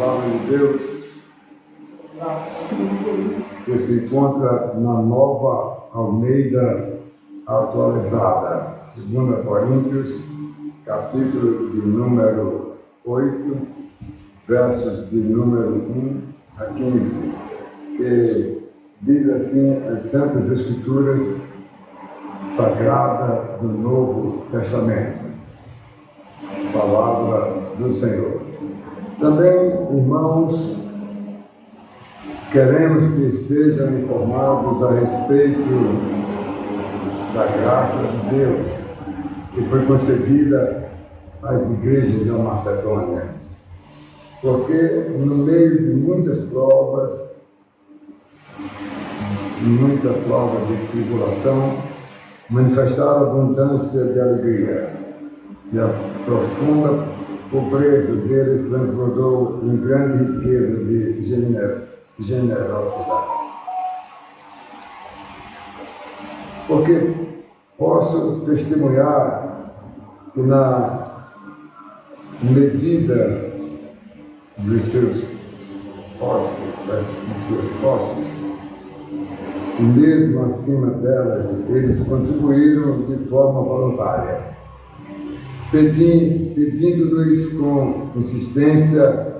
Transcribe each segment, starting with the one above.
palavra de Deus que se encontra na Nova Almeida atualizada, 2 Coríntios, capítulo de número 8, versos de número 1 a 15, que diz assim as Santas Escrituras Sagrada do Novo Testamento, palavra do Senhor. Também, irmãos, queremos que estejam informados a respeito da graça de Deus que foi concedida às igrejas da Macedônia, porque no meio de muitas provas, muita prova de tribulação, manifestaram abundância de alegria, e a profunda pobreza deles transbordou em grande riqueza de generosidade. Porque posso testemunhar que na medida dos seus posses, e mesmo acima delas, eles contribuíram de forma voluntária, pedindo-nos com insistência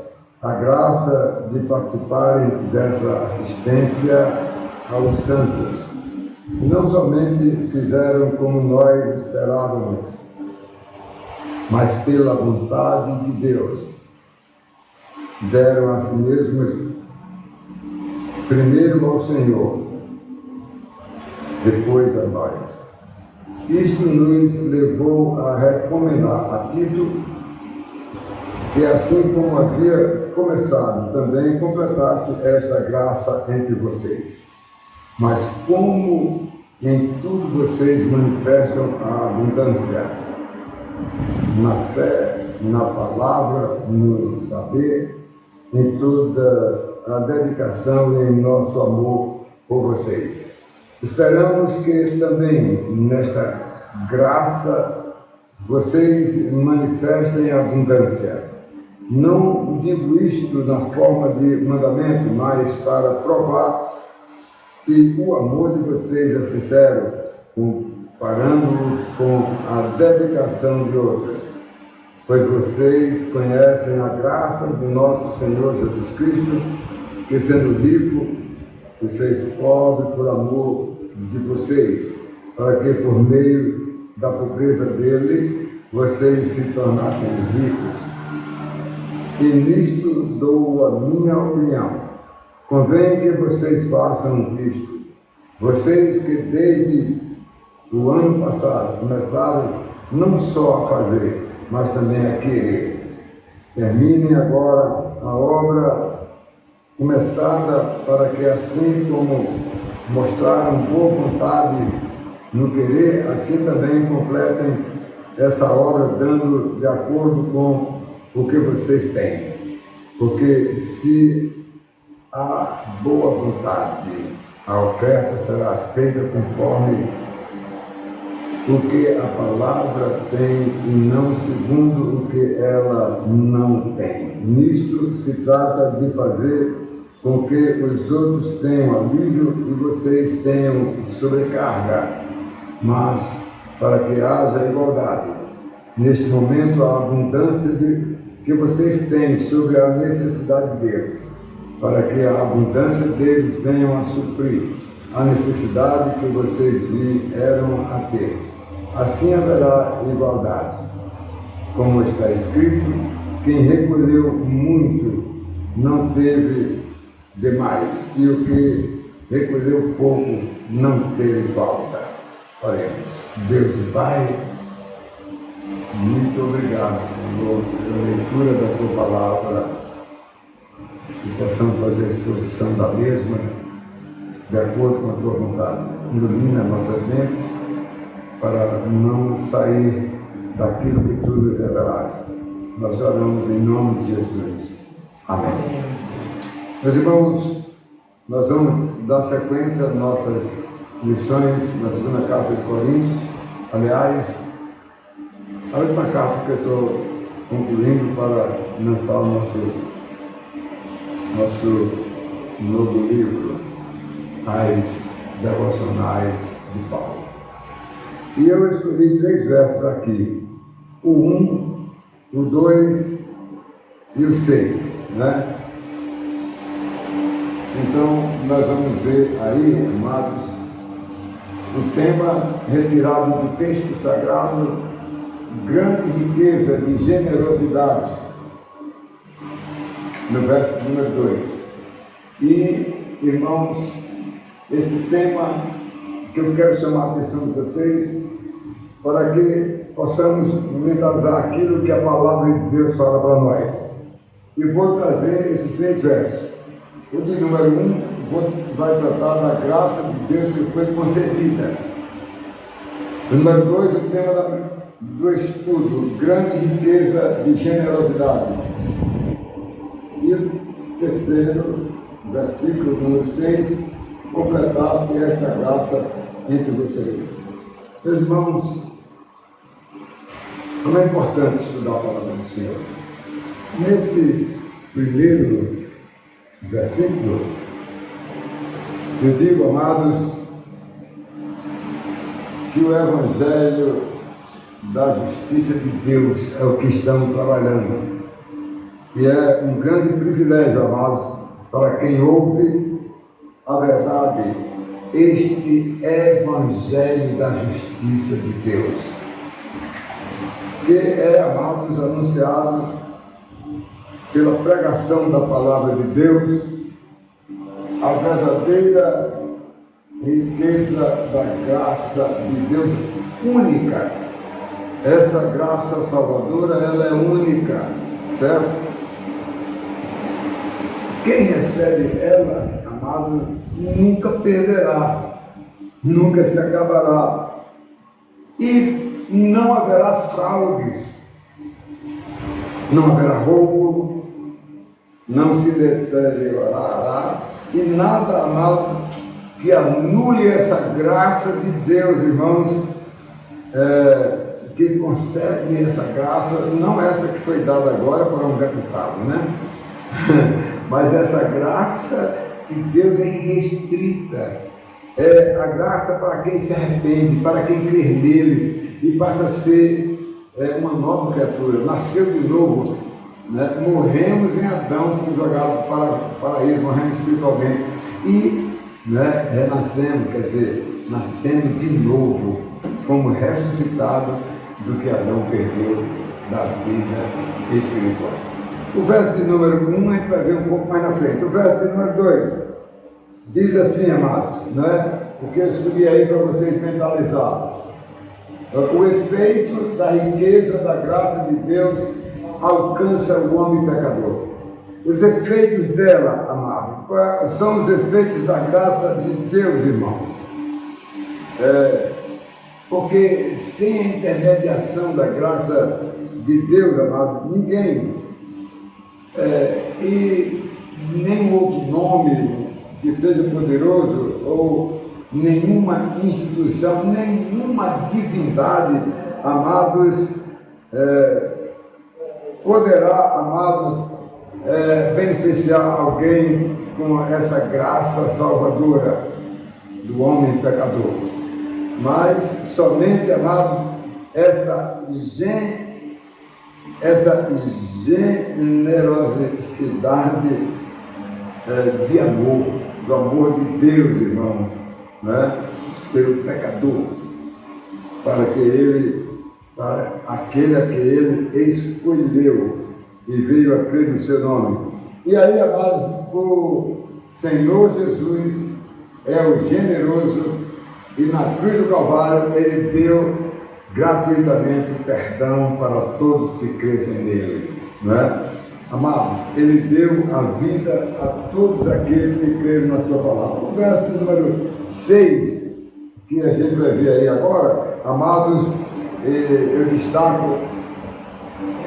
a graça de participarem dessa assistência aos santos. E não somente fizeram como nós esperávamos, mas pela vontade de Deus, deram a si mesmos primeiro ao Senhor, depois a nós. Isto nos levou a recomendar a Tito que, assim como havia começado, também completasse esta graça entre vocês. Mas como em tudo vocês manifestam a abundância, na fé, na palavra, no saber, em toda a dedicação e em nosso amor por vocês. Esperamos que também nesta graça vocês manifestem abundância. Não digo isto na forma de mandamento, mas para provar se o amor de vocês é sincero, comparando-os com a dedicação de outros. Pois vocês conhecem a graça do nosso Senhor Jesus Cristo, que sendo rico, se fez pobre por amor de vocês, para que por meio da pobreza dele, vocês se tornassem ricos. E nisto dou a minha opinião. Convém que vocês façam isto. Vocês que desde o ano passado começaram não só a fazer, mas também a querer. Terminem agora a obra começada, para que assim como mostraram boa vontade no querer, assim também completem essa obra, dando de acordo com o que vocês têm. Porque se há boa vontade, a oferta será aceita conforme o que a palavra tem e não segundo o que ela não tem. Nisto se trata de fazer com que os outros tenham alívio e vocês tenham sobrecarga, mas para que haja igualdade. Neste momento, a abundância que vocês têm sobre a necessidade deles, para que a abundância deles venham a suprir a necessidade que vocês vieram a ter. Assim haverá igualdade. Como está escrito, quem recolheu muito não teve demais, e o que recolheu pouco não teve falta. Oremos. Deus e Pai, muito obrigado, Senhor, pela leitura da Tua palavra, que possamos fazer a exposição da mesma de acordo com a Tua vontade. Ilumina nossas mentes para não sair daquilo que Tu nos revelaste. Nós oramos em nome de Jesus. Amém. Meus irmãos, nós vamos dar sequência às nossas lições na segunda carta de Coríntios. Aliás, a última carta que eu estou concluindo para lançar o nosso nosso novo livro, As Devocionais de Paulo. E eu escolhi 3 versos aqui, o 1, o 2 e o 6, né? Então, nós vamos ver aí, amados, o tema retirado do texto sagrado, grande riqueza de generosidade, no verso número 2. E, irmãos, esse tema que eu quero chamar a atenção de vocês, para que possamos mentalizar aquilo que a palavra de Deus fala para nós. E vou trazer esses 3 versos. O de número 1 vai tratar da graça de Deus que foi concedida. O número 2, o tema do estudo, grande riqueza de generosidade. E o terceiro, versículo número 6, completasse esta graça entre vocês. Meus irmãos, como é importante estudar a palavra do Senhor. Nesse primeiro versículo, eu digo, amados, que o Evangelho da Justiça de Deus é o que estamos trabalhando. E é um grande privilégio, amados, para quem ouve a verdade, este Evangelho da Justiça de Deus, que é, amados, anunciado pela pregação da palavra de Deus, a verdadeira riqueza da graça de Deus única. Essa graça salvadora, ela é única, certo? Quem recebe ela, amado, nunca perderá, nunca se acabará. E não haverá fraudes, não haverá roubo, não se deteriorará, e nada, amado, que anule essa graça de Deus, irmãos, que concede essa graça, não essa que foi dada agora para um deputado, né? Mas essa graça de Deus é irrestrita, é a graça para quem se arrepende, para quem crê nele e passa a ser uma nova criatura, nasceu de novo, né? Morremos em Adão, fomos jogados para o paraíso, morremos espiritualmente e, né, renascemos, quer dizer, nascendo de novo, fomos ressuscitados do que Adão perdeu da vida espiritual. O verso de número 1 a gente vai ver um pouco mais na frente. O verso de número 2 diz assim, amados, né? Porque eu escolhi aí para vocês mentalizar. O efeito da riqueza da graça de Deus alcança o homem pecador. Os efeitos dela, amado, são os efeitos da graça de Deus, irmãos. Porque sem a intermediação da graça de Deus, amado, ninguém, e nenhum outro nome que seja poderoso, ou nenhuma instituição, nenhuma divindade, amados, poderá, amados, beneficiar alguém com essa graça salvadora do homem pecador. Mas somente, amados, essa generosidade de amor, do amor de Deus, irmãos, né? Pelo pecador, para aquele a que ele escolheu e veio a crer no seu nome. E aí, amados, o Senhor Jesus é o generoso e na cruz do Calvário ele deu gratuitamente perdão para todos que crescem nele, não é? Amados, ele deu a vida a todos aqueles que creram na sua palavra. O verso número 6, que a gente vai ver aí agora, amados, eu destaco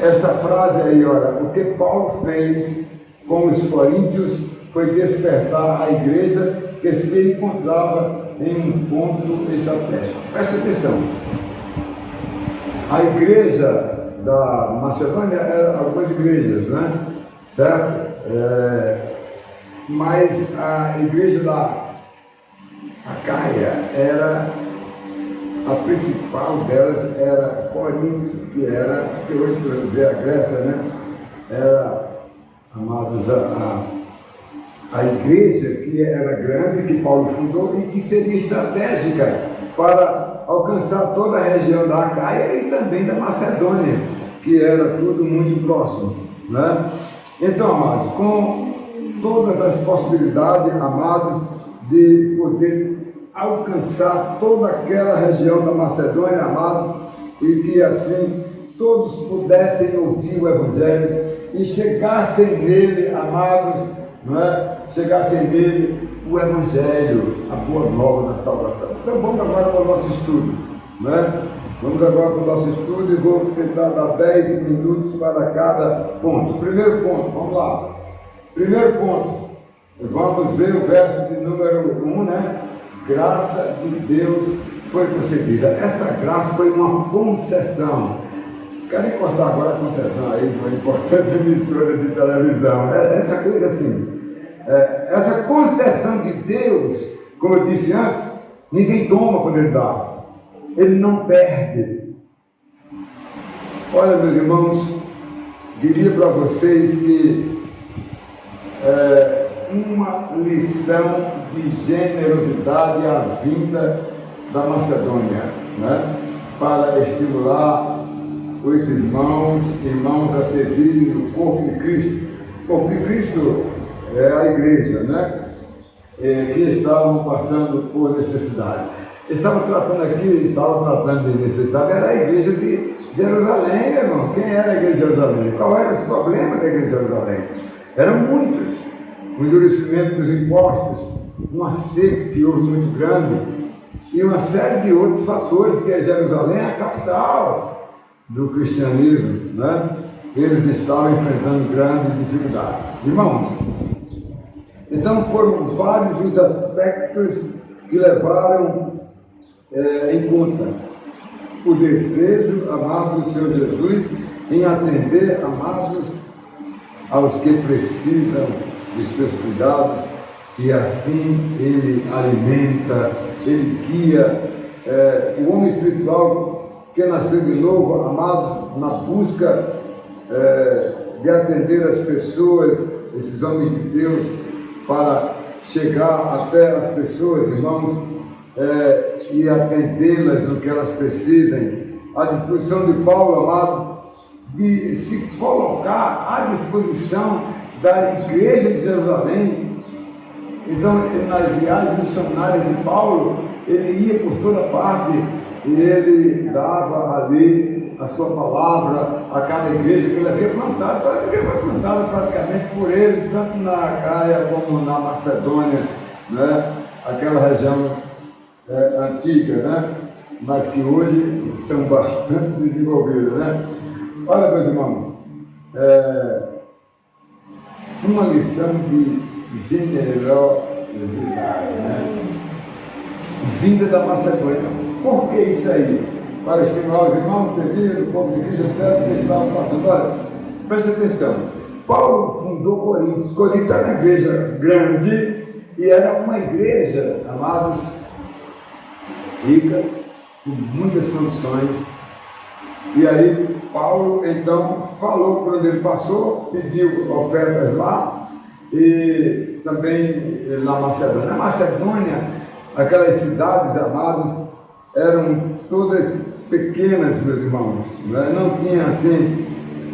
esta frase aí, olha, o que Paulo fez com os coríntios foi despertar a igreja que se encontrava em um ponto estratégico. Presta atenção. A igreja da Macedônia eram algumas igrejas, né? Certo? mas a igreja da Acaia era, a principal delas era Corinto, que era, que hoje podemos dizer a Grécia, né? Era, amados, a igreja que era grande, que Paulo fundou e que seria estratégica para alcançar toda a região da Acaia e também da Macedônia, que era tudo muito próximo, né? Então, amados, com todas as possibilidades, amados, de poder alcançar toda aquela região da Macedônia, amados, e que assim todos pudessem ouvir o Evangelho e chegassem nele, amados, não é? Chegassem nele o Evangelho, a boa nova da salvação. Então vamos agora para o nosso estudo, não é? Vamos agora para o nosso estudo e vou tentar dar 10 minutos para cada ponto. Primeiro ponto, vamos lá. Primeiro ponto, vamos ver o verso de número 1, né? Graça de Deus foi concedida. Essa graça foi uma concessão. Querem cortar agora a concessão aí, uma importante emissora de televisão. Essa coisa assim. Essa concessão de Deus, como eu disse antes, ninguém toma quando Ele dá. Ele não perde. Olha, meus irmãos, diria para vocês que uma lição de generosidade à vinda da Macedônia, né? Para estimular os irmãos a servirem no corpo de Cristo. O corpo de Cristo é a igreja, né? Que estavam passando por necessidade. Estava tratando de necessidade, era a igreja de Jerusalém, meu irmão. Quem era a igreja de Jerusalém? Qual era o problema da igreja de Jerusalém? Eram muitos. O endurecimento dos impostos, uma seca que houve muito grande, e uma série de outros fatores, que Jerusalém é a capital do cristianismo, né? Eles estavam enfrentando grandes dificuldades. Irmãos, então foram vários os aspectos que levaram em conta o desejo, amado do Senhor Jesus, em atender, amados, aos que precisam de seus cuidados, e assim Ele alimenta, Ele guia o homem espiritual que nasceu de novo, amados, na busca de atender as pessoas, esses homens de Deus, para chegar até as pessoas, irmãos, e atendê-las no que elas precisem. À disposição de Paulo, amado, de se colocar à disposição da igreja de Jerusalém. Então, nas viagens missionárias de Paulo, ele ia por toda parte e ele dava ali a sua palavra a cada igreja que ele havia plantado. Toda a igreja foi plantada praticamente por ele, tanto na Acaia como na Macedônia, né? Aquela região antiga, né? Mas que hoje são bastante desenvolvidas, né? Olha, meus irmãos, uma lição de generosidade, né? Vinda da Macedônia. Por que isso aí? Para estimular os irmãos que serviram no corpo de Cristo, etc., que estavam passando. Olha, preste atenção. Paulo fundou Corinto. Corinto era uma igreja grande e era uma igreja, amados, rica, com muitas condições. E aí Paulo então falou por onde ele passou, pediu ofertas lá e também na Macedônia. Na Macedônia, aquelas cidades, amados, eram todas pequenas, meus irmãos, né? Não tinha assim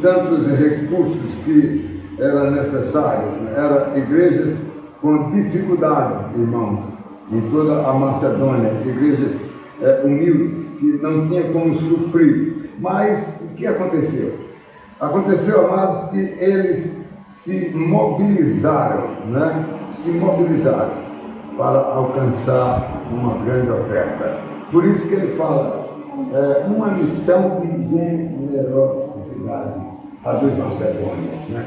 tantos recursos que era necessário, eram igrejas com dificuldades, irmãos, em toda a Macedônia, igrejas humildes, que não tinha como suprir. Mas o que aconteceu? Aconteceu, amados, que eles se mobilizaram, né? Se mobilizaram para alcançar uma grande oferta. Por isso que ele fala, uma missão de generosidade a dos macedônios, né?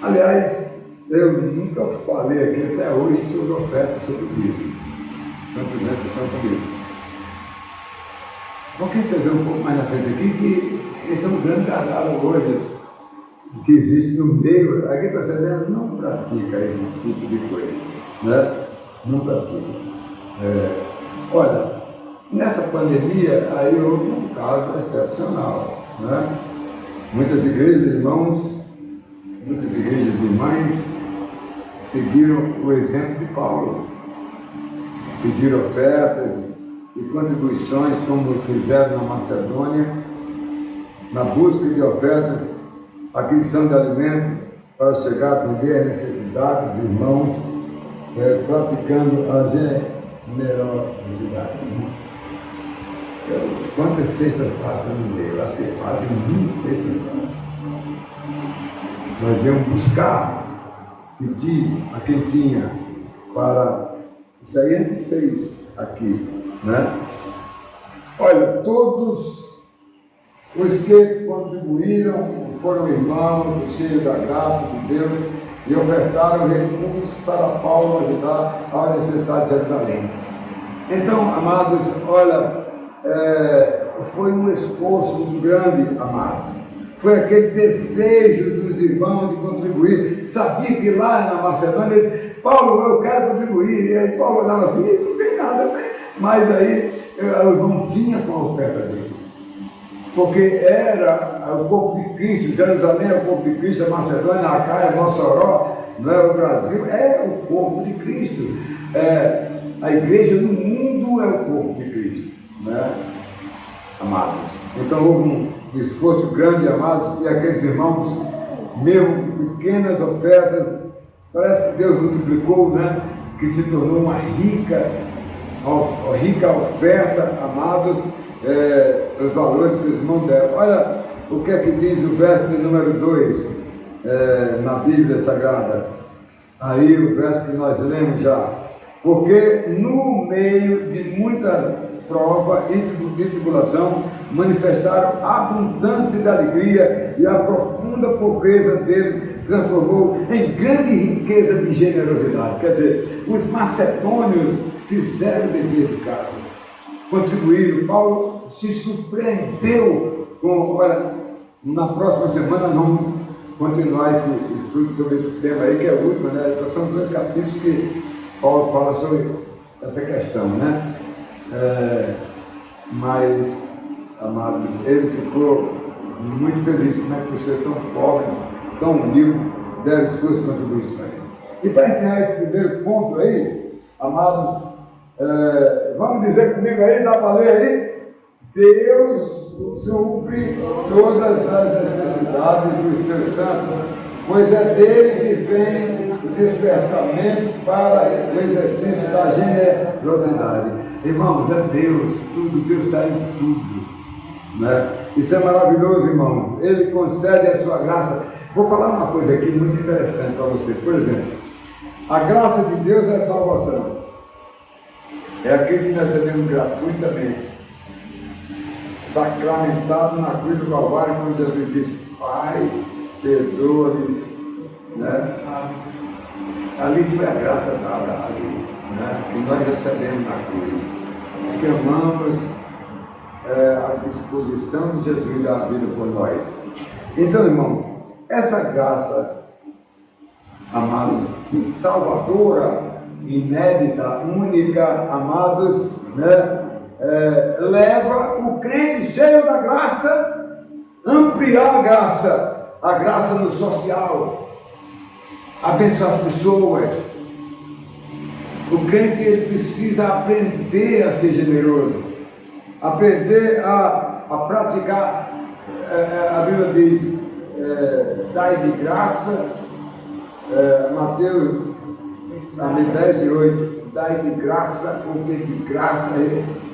Aliás, eu nunca falei aqui até hoje sobre oferta, sobre o dízimo. Quantos anos estão comigo? Vou querer trazer um pouco mais na frente aqui, que esse é um grande gargalo hoje que existe no meio. A igreja brasileira não pratica esse tipo de coisa, né? Não pratica. Olha, nessa pandemia, aí houve um caso excepcional, né? Muitas igrejas, irmãos, muitas igrejas irmãs seguiram o exemplo de Paulo, pediram ofertas e contribuições, como fizeram na Macedônia, na busca de ofertas, aquisição de alimento para chegar a atender as necessidades, irmãos, praticando a generosidade. Quantas cestas básicas no meio? Acho que quase 1000 cestas básicas. Nós íamos buscar, pedir a quem tinha para... Isso aí a gente fez aqui, né? Olha, todos os que contribuíram foram irmãos cheios da graça de Deus e ofertaram recursos para Paulo ajudar a necessidade de Jerusalém. Então, amados, olha, foi um esforço muito grande, amados. Foi aquele desejo dos irmãos de contribuir. Sabia que lá na Macedônia eles diziam, Paulo, eu quero contribuir. E aí Paulo olhava assim, não tem nada, mas aí o irmão vinha com a oferta dele. Porque era o corpo de Cristo, Jerusalém é o corpo de Cristo, a Macedônia, a Acaia, Mossoró, não é o Brasil, é o corpo de Cristo. A igreja no mundo é o corpo de Cristo, né? Amados. Então houve um esforço grande, amados, e aqueles irmãos, mesmo pequenas ofertas, parece que Deus multiplicou, né? Que se tornou uma rica oferta, amados, os valores que os irmãos deram. Olha o que é que diz o verso de número 2 na Bíblia Sagrada. Aí o verso que nós lemos já. Porque no meio de muita prova e de tribulação, manifestaram abundância de alegria e a profunda pobreza deles transformou em grande riqueza de generosidade. Quer dizer, os macedônios fizeram o dever de casa, contribuíram. Paulo se surpreendeu com... Olha, na próxima semana vamos continuar esse estudo sobre esse tema aí, que é o último, né? Esses são 2 capítulos que Paulo fala sobre essa questão, né? Mas, amados, ele ficou muito feliz como é que pessoas tão pobres, tão humildes, deram suas contribuições. E para encerrar esse primeiro ponto aí, amados, vamos dizer comigo aí, dá para ler aí? Deus supre todas as necessidades dos seus santos, pois é dele que vem o despertamento para o exercício da generosidade. Irmãos, é Deus, tudo, Deus está em tudo, né? Isso é maravilhoso, irmãos. Ele concede a sua graça. Vou falar uma coisa aqui muito interessante para vocês. Por exemplo, a graça de Deus é a salvação. É aquilo que nós recebemos gratuitamente, sacramentado na cruz do Calvário, quando Jesus disse, Pai, perdoa-lhes, né? Ali foi a graça dada ali, né? Que nós recebemos na cruz. Os que amamos a disposição de Jesus da vida por nós. Então, irmãos, essa graça, amados, salvadora, inédita, única, amados, né? Leva o crente cheio da graça, ampliar a graça no social, abençoar as pessoas. O crente ele precisa aprender a ser generoso, aprender a praticar. A Bíblia diz, dai de graça, Mateus 10:8, dai de graça, porque de graça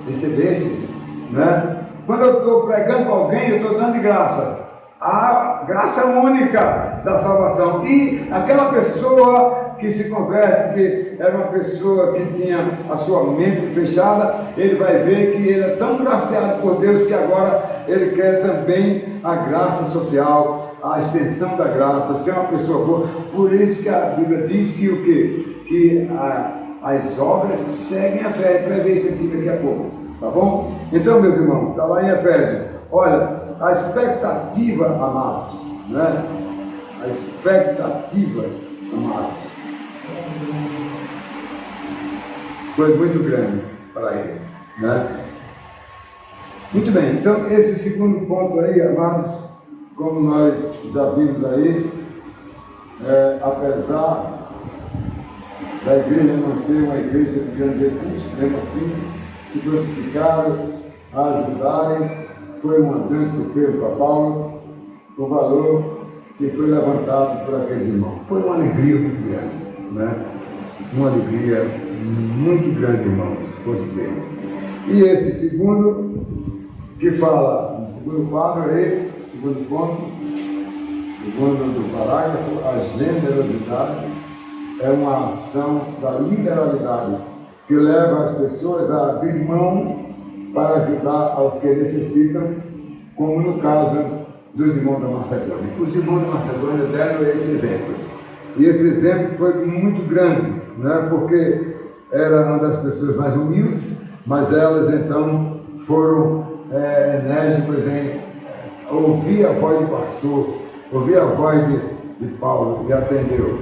recebestes, né? Quando eu estou pregando para alguém, eu estou dando de graça. A graça única da salvação. E aquela pessoa que se converte, que era uma pessoa que tinha a sua mente fechada, ele vai ver que ele é tão graciado por Deus que agora ele quer também a graça social, a extensão da graça, ser uma pessoa boa. Por isso que a Bíblia diz que o quê? Que as obras seguem a fé. A gente vai ver isso aqui daqui a pouco, tá bom? Então, meus irmãos, está lá em Efésios. Olha, a expectativa, amados, né? a expectativa, amados, foi muito grande para eles, né? Muito bem, então esse segundo ponto aí, amados, como nós já vimos aí, apesar da igreja não ser uma igreja de grandes recursos, mesmo assim, se prontificaram a ajudarem, foi uma grande surpresa para Paulo, o valor que foi levantado por aqueles irmãos. Foi uma alegria muito grande, né? Uma alegria muito grande, irmãos, se fosse Deus. E esse segundo, que fala, no segundo quadro aí, segundo ponto, segundo do parágrafo, a generosidade é uma ação da liberalidade que leva as pessoas a abrir mão para ajudar aos que necessitam, como no caso dos irmãos da Macedônia. Os irmãos da Macedônia deram esse exemplo. E esse exemplo foi muito grande, né? Porque era uma das pessoas mais humildes, mas elas então foram enérgicas em ouvir a voz do pastor, ouvir a voz de Paulo e atendeu.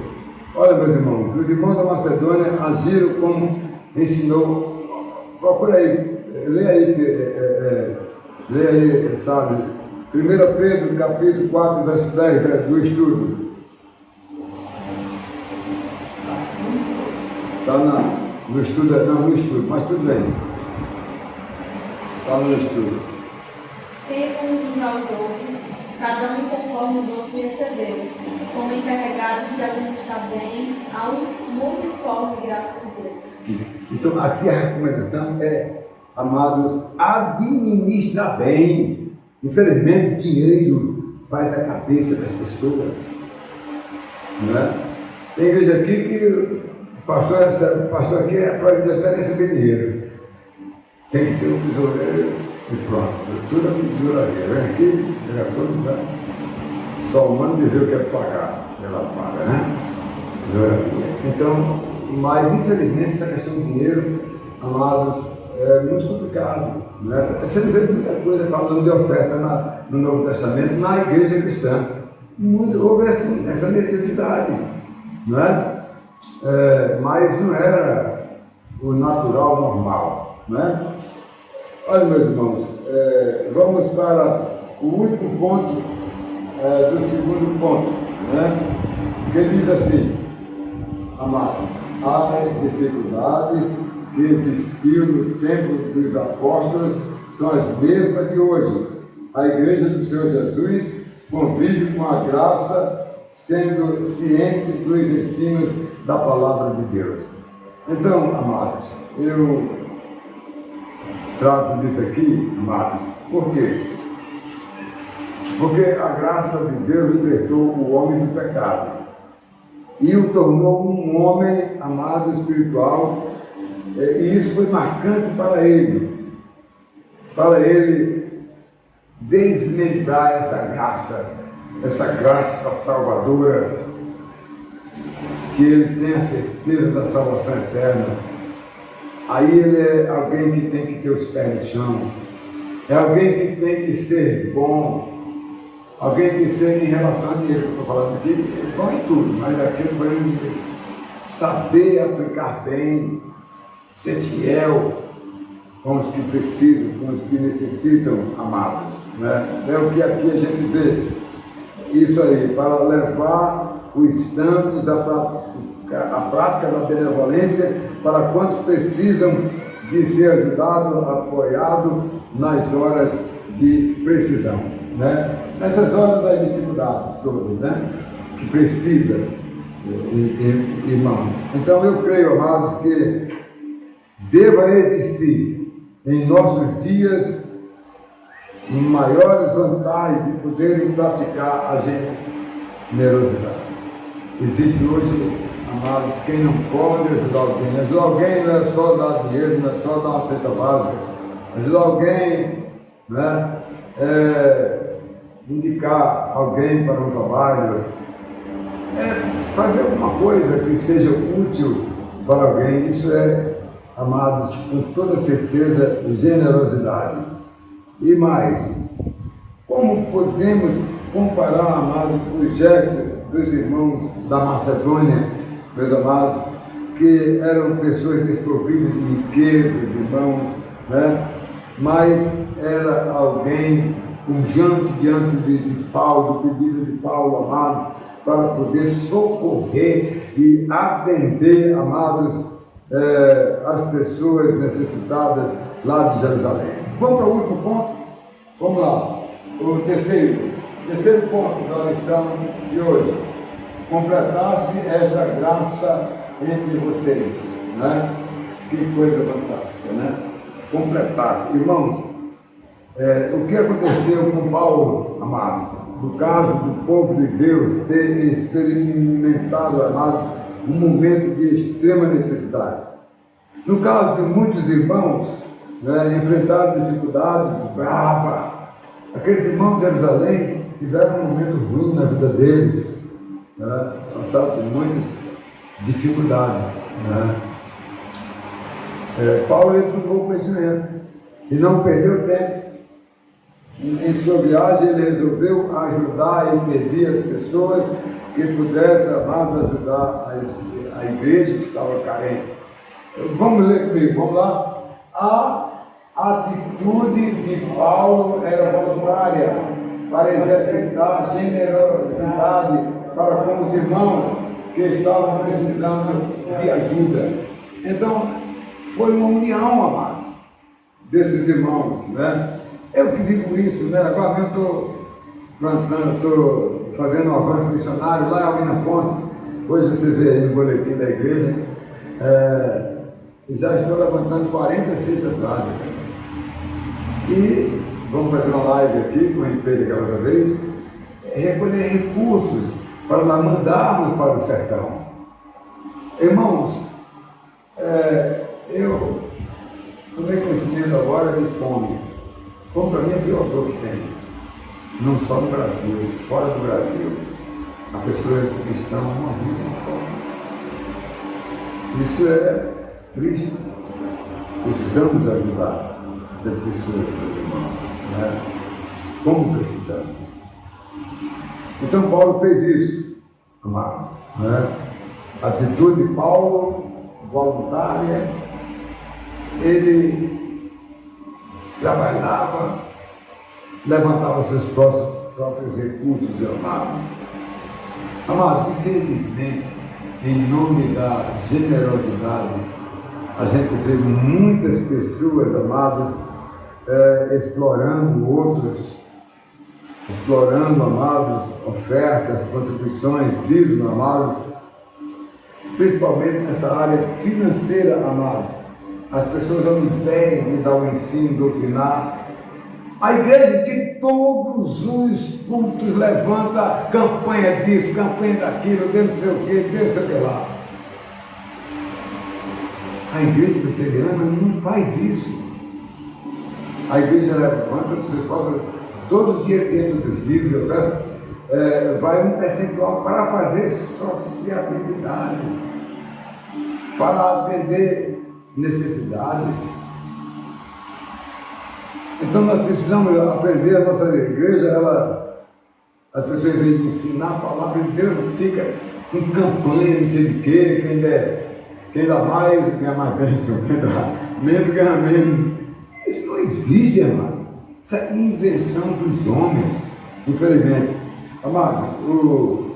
Olha, meus irmãos, os irmãos da Macedônia agiram como ensinou. Procura aí, lê aí, sabe? 1 Pedro, capítulo 4, verso 10 do estudo. Está no estudo, não no estudo, mas tudo bem. Está no estudo. Sirvam uns aos outros, cada um conforme o dom que recebeu, como encarregados de administrar bem a multiforme graça de Deus. Então, aqui a recomendação é, amados, administrar bem. Infelizmente, dinheiro faz a cabeça das pessoas. Não é? Tem igreja aqui que o pastor aqui é proibido até receber dinheiro. Tem que ter um tesoureiro e pronto. Tudo é tesouraria. Vem aqui, pega todo lugar. Só o humano dizer o que é pagar. Ela paga, né? Tesouraria. Então, mas infelizmente essa questão do dinheiro, amados, é muito complicado. Né? Você não vê muita coisa falando de oferta no Novo Testamento, na igreja cristã. Houve essa necessidade, não é? Mas não era o natural, normal. Não é? Olha, meus irmãos, vamos para o último ponto do segundo ponto, né? Que diz assim, amados, as dificuldades que existiam no tempo dos apóstolos são as mesmas de hoje. A igreja do Senhor Jesus convive com a graça, sendo ciente dos ensinos da palavra de Deus. Então, amados, eu trato disso aqui, amados, por quê? Porque a graça de Deus libertou o homem do pecado e o tornou um homem, amado, espiritual, e isso foi marcante para ele desmembrar essa graça salvadora, que ele tem a certeza da salvação eterna. Aí ele é alguém que tem que ter os pés no chão, é alguém que tem que ser bom, alguém que ser em relação a dinheiro, que eu estou falando aqui, é bom em tudo, mas aqui eu estou saber aplicar bem, ser fiel com os que precisam, com os que necessitam, amados. Né? É o que aqui a gente vê. Isso aí, para levar os santos à prática da benevolência, para quantos precisam de ser ajudado, apoiado nas horas de precisão. Né? Nessas horas das dificuldades todas, né? Que precisa, irmãos. Então eu creio, amados, que deva existir em nossos dias maiores vantagens de poderem praticar a generosidade. Existe hoje, amados, quem não pode ajudar alguém. Ajudar alguém não é só dar dinheiro, não é só dar uma cesta básica. Ajudar alguém, né, indicar alguém para um trabalho, fazer alguma coisa que seja útil para alguém. Isso é, amados, com toda certeza, generosidade. E mais, como podemos comparar, amado, o gesto dos irmãos da Macedônia, meus amados, que eram pessoas desprovidas de riquezas, irmãos, né? Mas era alguém pujante diante de Paulo, do pedido de Paulo, amado, para poder socorrer e atender, amados, as pessoas necessitadas lá de Jerusalém. Vamos para o último ponto? Vamos lá. O terceiro ponto da lição de hoje. Completasse esta graça entre vocês, né? Que coisa fantástica, né? Completasse. Irmãos, o que aconteceu com Paulo, amados, no caso do povo de Deus ter experimentado, amados, um momento de extrema necessidade. No caso de muitos irmãos, né, enfrentaram dificuldades bravas. Aqueles irmãos de Jerusalém tiveram um momento ruim na vida deles, né? Passaram por muitas dificuldades, né? Paulo ele tomou conhecimento e não perdeu tempo. Em sua viagem ele resolveu ajudar e pedir as pessoas que pudessem, amados, ajudar a igreja que estava carente. Vamos ler comigo, vamos lá. A atitude de Paulo era voluntária para exercitar generosidade para com os irmãos que estavam precisando de ajuda. Então, foi uma união, amados, desses irmãos, né? Eu que vivo isso, né? Agora mesmo estou plantando, estou fazendo um avanço missionário lá em Almina Afonso. Hoje você vê aí no boletim da igreja, já estou levantando 40 cestas básicas. E vamos fazer uma live aqui, como a gente fez aquela outra vez, recolher recursos para nós mandarmos para o sertão. Irmãos, eu tomei conhecimento agora de fome. Fome para mim é a pior dor que tem. Não só no Brasil, fora do Brasil. Há pessoas que estão morrendo de fome. Isso é triste. Precisamos ajudar essas pessoas, meus irmãos, né? Como precisamos. Então Paulo fez isso, amados, né? A atitude de Paulo, voluntária, ele trabalhava, levantava seus próprios recursos, amados. Amados, infelizmente, em nome da generosidade, a gente vê muitas pessoas, amados, explorando outros, explorando, amados, ofertas, contribuições, dízimos, amados, principalmente nessa área financeira, amados. As pessoas, ao invés de dar o ensino, doutrinar, a igreja que todos os cultos levanta campanha disso, campanha daquilo, Deus não sei o quê, Deus não sei o que lá. A igreja presbiteriana não faz isso. A igreja levanta do seu próprio, todos os dias dentro dos livros de oferta, vai um percentual para fazer sociabilidade, para atender necessidades. Então nós precisamos aprender, a nossa igreja, as pessoas, em vez de ensinar a palavra de Deus, fica com campanha, não sei de quê, quem dá mais ganha mais bênção, quem dá menos ganha menos. Isso não existe, irmão. Isso é invenção dos homens, infelizmente. Amados, o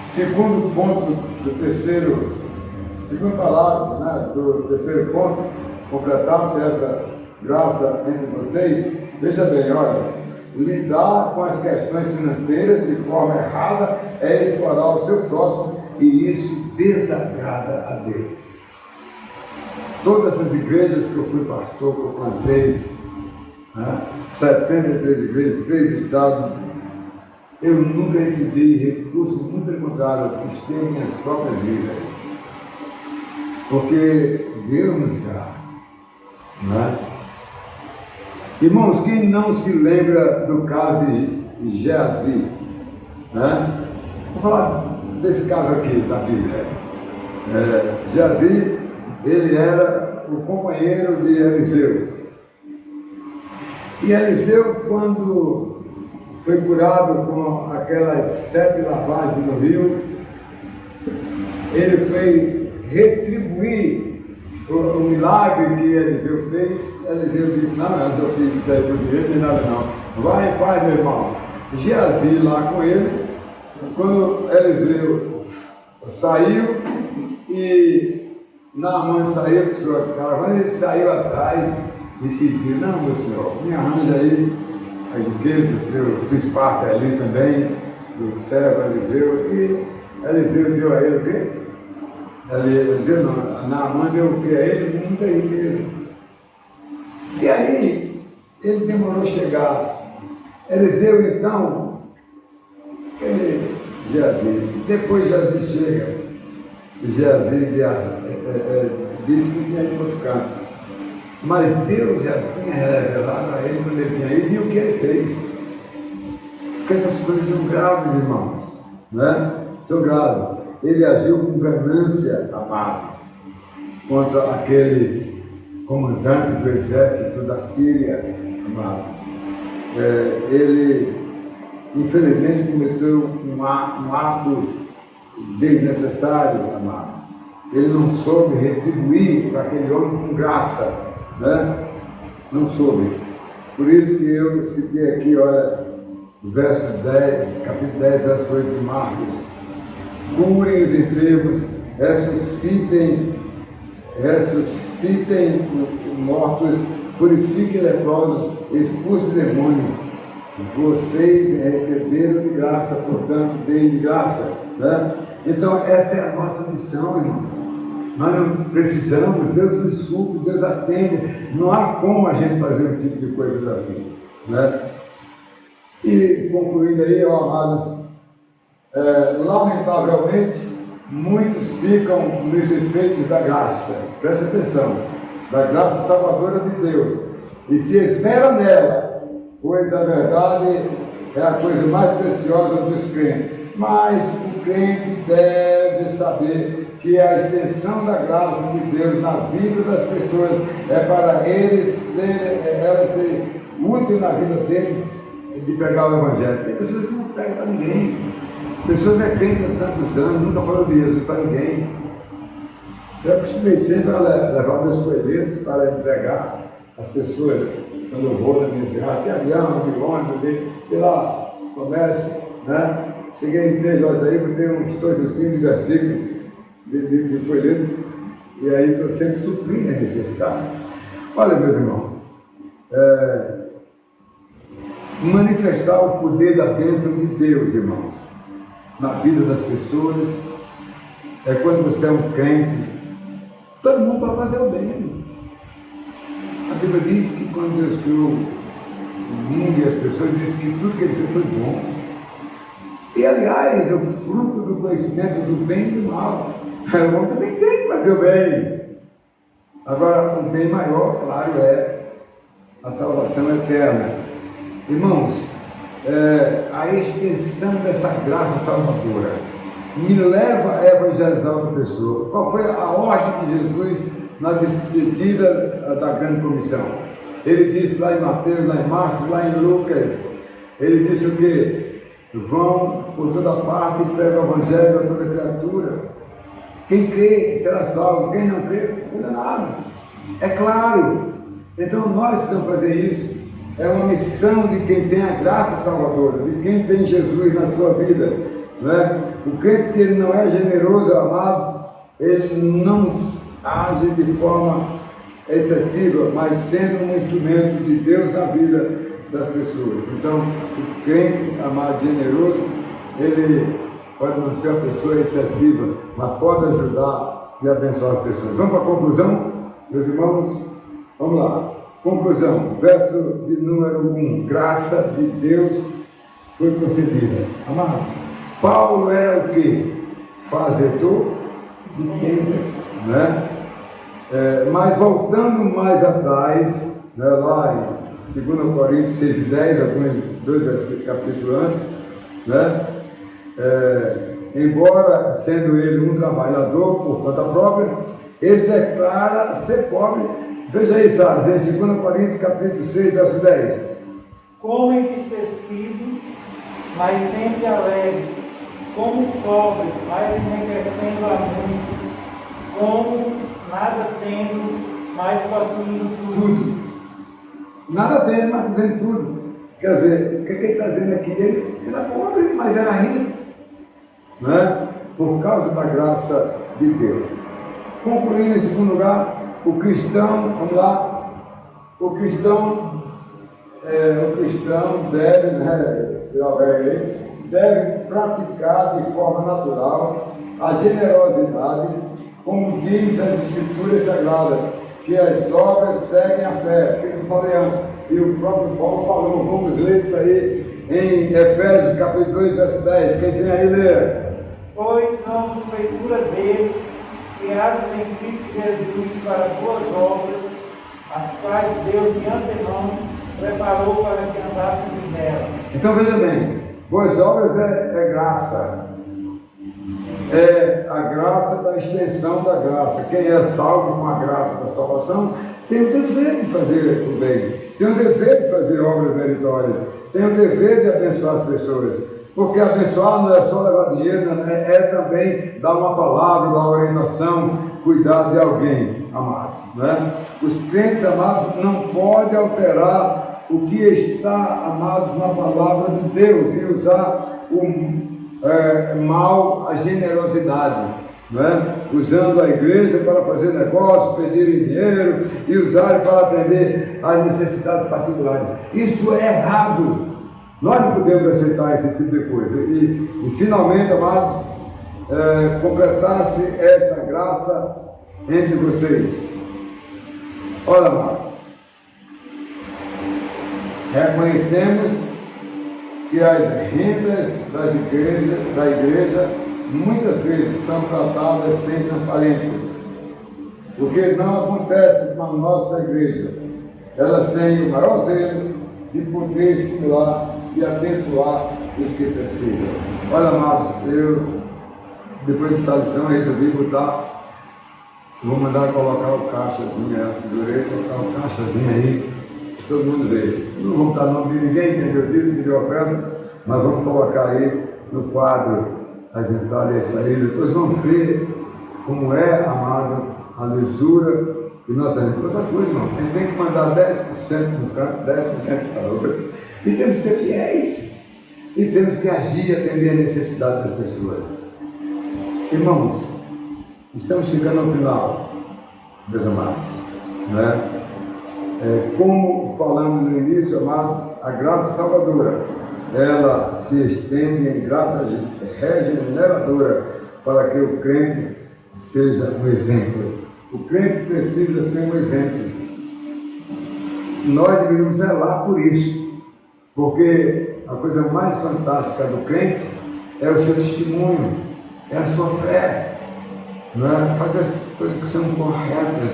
segundo ponto do terceiro, segunda palavra, né, do terceiro ponto, completasse essa graça entre vocês. Veja bem, olha, lidar com as questões financeiras de forma errada é explorar o seu próximo, e isso desagrada a Deus. Todas essas igrejas que eu fui pastor, que eu plantei, né, 73 igrejas, 3 estados, eu nunca recebi recursos, muito pelo contrário, eu custei minhas próprias vidas, porque Deus nos dá, né? Irmãos, quem não se lembra do caso de Geazi, né? Vou falar desse caso aqui da Bíblia. Geazi, ele era o companheiro de Eliseu. E Eliseu, quando foi curado com aquelas 7 lavagens no rio, ele foi retribuir o milagre que Eliseu fez. Eliseu disse: não, eu não fiz isso aí por direito, nem nada não. Vai em paz, meu irmão. Geazi lá com ele. Quando Eliseu saiu e Naamã saiu com sua caravana, ele saiu atrás e pediu: não, meu senhor, me arranja aí a riqueza, eu fiz parte ali também do servo Eliseu. E Eliseu deu a ele o quê? Eliseu não, Naamã deu o quê a ele? Muita riqueza. E aí, ele demorou a chegar. Eliseu, então, Geazi, depois Geazi chega, Geazi disse que tinha ido para outro canto. Mas Deus já tinha revelado a ele quando ele tinha ido e o que ele fez. Porque essas coisas são graves, irmãos, né? São graves. Ele agiu com ganância, amados, contra aquele comandante do exército da Síria, amados. Ele, infelizmente, cometeu um ato desnecessário, amados. Ele não soube retribuir para aquele homem com graça, né? Não soube. Por isso que eu citei aqui, olha, verso 10, capítulo 10, verso 8 de Marcos: curem os enfermos, ressuscitem mortos, purifiquem leprosos, expulsem demônio. Vocês receberam de graça, portanto, deem de graça, né? Então, essa é a nossa missão, irmão. Nós não precisamos, Deus nos supre, Deus atende. Não há como a gente fazer um tipo de coisas assim, né? E concluindo aí, ó, amados, lamentavelmente, muitos ficam nos efeitos da graça. Presta atenção, da graça salvadora de Deus, e se espera nela, pois a verdade é a coisa mais preciosa dos crentes. Mas o crente deve saber que a extensão da graça de Deus na vida das pessoas é para ela ser útil na vida deles, de pregar o Evangelho. Tem pessoas que não pregam para ninguém. Pessoas crentes há tantos anos, nunca falou de Jesus para ninguém. Eu acostumei sempre a levar meus folhetos para entregar às pessoas quando eu vou na minha viagem, de avião, de ônibus, sei lá, comércio, né? Cheguei em 3 lojas aí, botei uns tojozinhos de versículos de folhetos, e aí estou sempre suprindo a necessidade. Olha, meus irmãos, manifestar o poder da bênção de Deus, irmãos, na vida das pessoas, é quando você é um crente, todo mundo pode fazer o bem. A Bíblia diz que quando Deus criou o mundo e as pessoas, diz que tudo que ele fez foi bom. E, aliás, o fruto do conhecimento do bem e do mal. O homem também tem que fazer o bem. Agora, o bem maior, claro, é a salvação eterna. Irmãos, a extensão dessa graça salvadora me leva a evangelizar outra pessoa. Qual foi a ordem de Jesus na despedida da grande comissão? Ele disse lá em Mateus, lá em Marcos, lá em Lucas, ele disse o quê? Vão por toda parte e pregam o evangelho a toda criatura. Quem crê será salvo, quem não crê será condenado. É claro. Então nós precisamos fazer isso. É uma missão de quem tem a graça salvadora, de quem tem Jesus na sua vida, né? O crente que ele não é generoso, amados, ele não age de forma excessiva, mas sendo um instrumento de Deus na vida das pessoas. Então, o crente, amado, generoso, ele pode não ser uma pessoa excessiva, mas pode ajudar e abençoar as pessoas. Vamos para a conclusão, meus irmãos? Vamos lá. Conclusão, verso de número 1. Graça de Deus foi concedida. Amado, Paulo era o quê? Fazedor de tendas, né? Mas voltando mais atrás, né, lá em 2 Coríntios 6:10, alguns 2 capítulos antes, né? Embora sendo ele um trabalhador por conta própria, ele declara ser pobre. Veja aí, Salles, em 2 Coríntios capítulo 6, verso 10. Como entristecido mas sempre alegres, como pobres, mas enriquecendo a muito, como nada tendo, mas possuindo tudo. Tudo. Nada tendo, mas fazendo tudo. Quer dizer, o que ele está dizendo aqui? Ele era pobre, mas era rico, né? Por causa da graça de Deus. Concluindo, em segundo lugar, o cristão, vamos lá, o cristão deve, deve praticar de forma natural a generosidade, como diz as Escrituras Sagradas, que as obras seguem a fé, que eu falei antes, e o próprio Paulo falou. Vamos ler isso aí em Efésios capítulo 2, verso 10, quem tem aí lê. Pois somos feitura dele, criados em Cristo Jesus para boas obras, as quais Deus de antemão preparou para que andássemos nelas. Então veja bem, boas obras é graça, é a graça da extensão da graça. Quem é salvo com a graça da salvação tem o dever de fazer o bem, tem o dever de fazer obras meritórias, tem o dever de abençoar as pessoas, porque abençoar não é só levar dinheiro, é também dar uma palavra, dar uma orientação, cuidar de alguém, amados, né? Os crentes, amados, não podem alterar o que está, amados, na palavra de Deus e usar mal a generosidade, né? Usando a igreja para fazer negócio, pedirem dinheiro e usarem para atender às necessidades particulares. Isso é errado. Nós não podemos aceitar esse tipo de coisa. E finalmente, amados, completasse esta graça entre vocês. Olha, amados, reconhecemos que as rendas da igreja muitas vezes são tratadas sem transparência, o que não acontece com a nossa igreja. Elas têm o maior zelo de poder estimular e abençoar os que precisam. Olha, amados, eu, depois dessa lição, resolvi vou mandar colocar o caixazinho, a tesoureira, colocar o caixazinho aí, todo mundo vê. Não vamos dar nome de ninguém, entendeu? Diz que deu oferta, mas vamos colocar aí no quadro as entradas e as saídas. Depois vamos ver como é, amado, a lisura e nossa vida. Outra coisa, irmão, a gente tem que mandar 10% no canto, 10% para o outro. E temos que ser fiéis. E temos que agir e atender a necessidade das pessoas. Irmãos, estamos chegando ao final, meus amados, né? Como falamos no início, amados, a graça salvadora, ela se estende em graça regeneradora para que o crente seja um exemplo. O crente precisa ser um exemplo. Nós deveríamos zelar por isso, porque a coisa mais fantástica do crente é o seu testemunho, é a sua fé, né? Fazer as coisas que são corretas,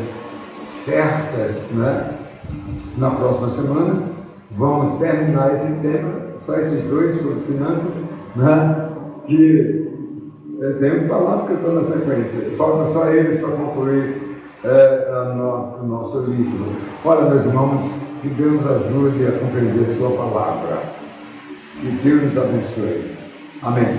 certas, né? Na próxima semana vamos terminar esse tema, só esses dois sobre finanças, né? Que eu tenho que falar porque eu estou na sequência, falta só eles para concluir o nosso livro. Olha, meus irmãos, que Deus nos ajude a compreender sua palavra, que Deus nos abençoe. Amém.